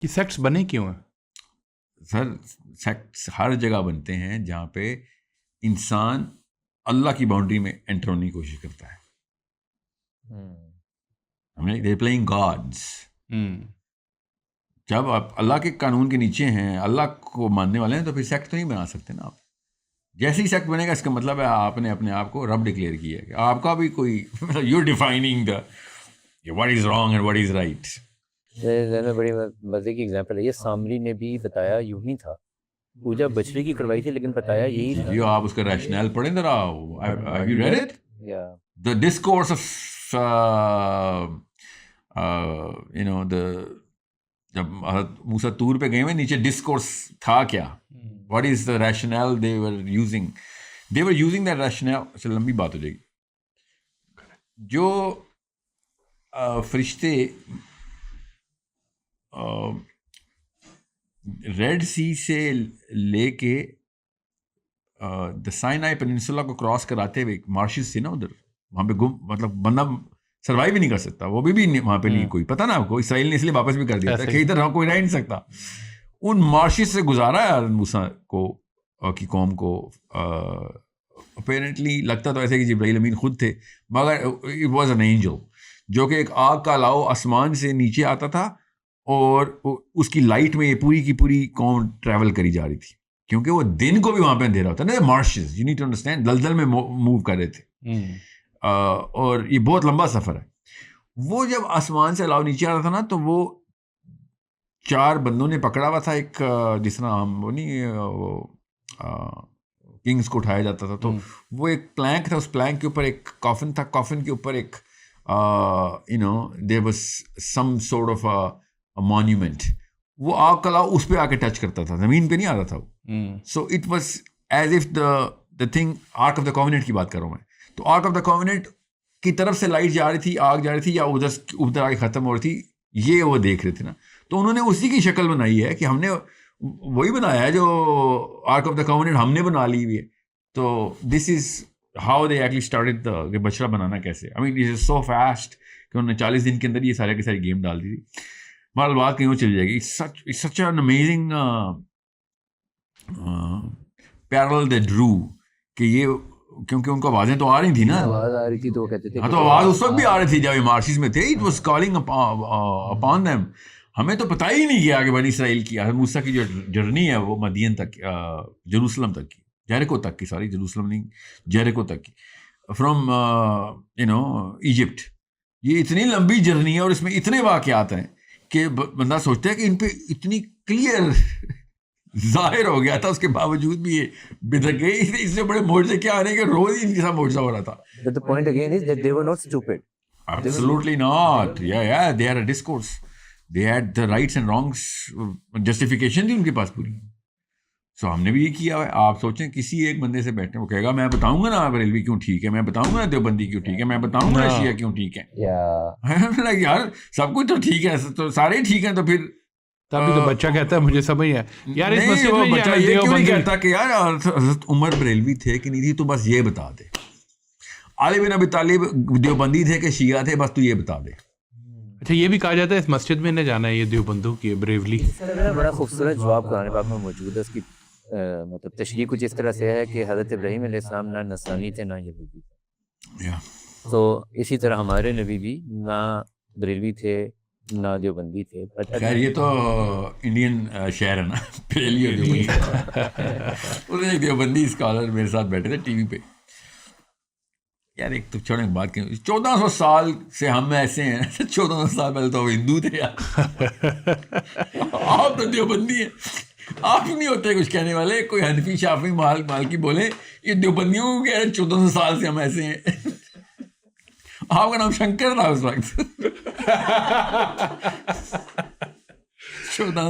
کہ سیکٹس بنے کیوں ہیں؟ سر سیکٹس ہر جگہ بنتے ہیں جہاں پہ انسان اللہ کی باؤنڈری میں انٹر ہونے کی کوشش کرتا ہے. دے پلئنگ گاڈس. جب آپ اللہ کے قانون کے نیچے ہیں, اللہ کو ماننے والے ہیں, تو پھر سیکٹ تو نہیں بنا سکتے نا آپ. جیسے ہی سیکٹ بنے گا اس کا مطلب ہے آپ نے اپنے آپ کو رب ڈکلیئر کیا ہے کہ آپ کا بھی کوئی you defining the what is wrong and what is right. بڑی مزے کی ایگزامپل ہے یہ, سامری نے بھی بتایا یوں ہی تھا, پوجا بچڑے کی کروائی تھی لیکن بتایا یہی تھا. یہ آپ اس کا ریشنل پڑھیں ذرا. Have you read it? The discourse of جب موسیٰ طور پہ گئے ہوئے نیچے ڈسکورس تھا کیا, what is the rationale they were using that rationale. چل لمبی بات ہو جائے گی. جو فرشتے ریڈ سی سے لے کے دا سائنائی پیننسولا کو کراس کراتے ہوئے مارشز تھے نا ادھر, وہاں پہ مطلب بندہ سروائیو بھی نہیں کر سکتا, وہ بھی وہاں پہ نہیں کوئی پتہ نا آپ کو, اسرائیل نے اس لیے واپس بھی کر دیا تھا کہ ادھر کوئی رہ نہیں سکتا. ان مارشز سے گزارا ہے موسیٰ کو کی قوم کو. اپیرنٹلی لگتا تو ایسے کہ جبرائیل امین خود تھے, مگر اٹ واز این اینجل جو کہ ایک آگ کا لاؤ آسمان سے نیچے آتا تھا, اور اس کی لائٹ میں یہ پوری کی پوری قوم ٹریول کری جا رہی تھی, کیونکہ وہ دن کو بھی وہاں پہ اندھیرا ہوتا ہے نا. مارشز یو نیڈ ٹو انڈرسٹینڈ دلدل میں موو کر رہے تھے, اور یہ بہت لمبا سفر ہے. وہ جب آسمان سے الاؤ نیچے آ رہا تھا نا, تو وہ 4 بندوں نے پکڑا ہوا تھا, ایک جس طرح ہم وہ نہیں کنگز کو اٹھایا جاتا تھا, تو وہ ایک پلینک تھا, اس پلینک کے اوپر ایک کافن تھا, کافن کے اوپر ایک there was some sort of a monument. وہ آگ کا لاؤ اس پہ آ کے ٹچ کرتا تھا, زمین پہ نہیں آ رہا تھا وہ. So it was as if the thing, ark of the covenant کی بات کر رہا ہوں میں, تو آرک آف دا کووننٹ کی طرف سے لائٹ جا رہی تھی, آگ جا رہی تھی, یا ادھر آ کے ختم ہو رہی تھی, یہ وہ دیکھ رہے تھے نا. تو انہوں نے اسی کی شکل بنائی ہے کہ ہم نے وہی بنایا ہے جو آرک آف دا کووننٹ ہم نے بنا لی ہوئی ہے. تو this is how they actually started کہ بچڑا بنانا کیسے. آئی مین دس از سو فاسٹ کہ انہوں نے 40 دن کے اندر یہ سارے کی ساری گیم ڈال دی تھی. مال بات کہیں وہ چل جائے گی. سچ این امیزنگ پیرل دے ڈرو کہ یہ, کیونکہ ان کو آوازیں تو آ رہی تھیں نا, آواز آ رہی تھی تو کہتے تھے, ہاں تو آواز اس وقت بھی آ رہی تھی جب یہ مارشز میں تھے. It was calling upon them. ہمیں تو پتہ ہی نہیں کیا کہ بنی اسرائیل کی موسیٰ کی جو جرنی ہے وہ مدین تک, جروسلم تک کی, جیریکو تک کی, ساری جروسلم نہیں, جیریکو تک کی, فرام ایجپٹ. یہ اتنی لمبی جرنی ہے اور اس میں اتنے واقعات ہیں کہ بندہ سوچتا ہے کہ ان پہ اتنی کلیئر ظاہر ہو گیا تھا, اس کے باوجود بھی یہ بدک گئے. اس سے بڑے معجزے کیا آ رہے ہیں کہ روز ہی ان کے ساتھ معجزہ ہو رہا تھا. The point again is that they were not stupid. Absolutely not. Yeah, they had a discourse. They had the rights and wrongs, justification تھی ان کے پاس پوری. سو ہم نے بھی یہ کیا ہے. آپ سوچیں کسی ایک بندے سے بیٹھے, وہ کہے گا میں بتاؤں گا نا بریلوی کیوں ٹھیک ہے, میں بتاؤں گا نا دیوبندی کیوں ٹھیک ہے, میں بتاؤں گا نا شیعہ کیوں ٹھیک ہے. یار سب کچھ تو ٹھیک ہے, تو سارے ہی ٹھیک ہیں, تو پھر تبھی تو بچہ کہتا ہے مجھے سمجھ ہے یار اس مسجد میں بچہ یہ کیوں نہیں کہتا کہ یار حضرت عمر بریلوی تھے کہ نہیں تھی, تو بس یہ بتا دے. علی بن ابی طالب دیوبندی تھے کہ شیعہ تھے, بس تو یہ بتا دے. اچھا یہ بھی کہا جاتا ہے اس مسجد میں نہ جانا ہے یہ دیوبندوں کی بریولی. بڑا خوبصورت جواب قرآن پاک میں موجود ہے. اس کی مطلب تشریح کچھ اس طرح سے ہے کہ حضرت ابراہیم علیہ السلام نہ نصرانی تھے نہ یہودی تھے. تو اسی طرح ہمارے نبی بھی نہ بریلوی تھے نہ دیوبندی تھے. خیر یہ تو انڈین شہر ہے نا, بریلی اور دیوبندی. ایک دیوبندی اسکالر میرے ساتھ بیٹھے تھے ٹی وی پہ. یار ایک تو چھوڑیں بات کی, 1400 سال سے ہم ایسے ہیں, 1400 سال پہلے تو ہندو تھے یار. آپ تو دیوبندی ہیں, آپ نہیں ہوتے کچھ کہنے والے. کوئی حنفی شافی مالکی بولے یہ دیوبندیوں کو کہہ رہے 1400 سال سے ہم ایسے ہیں. آپ کا نام شنکر تھا اس وقت.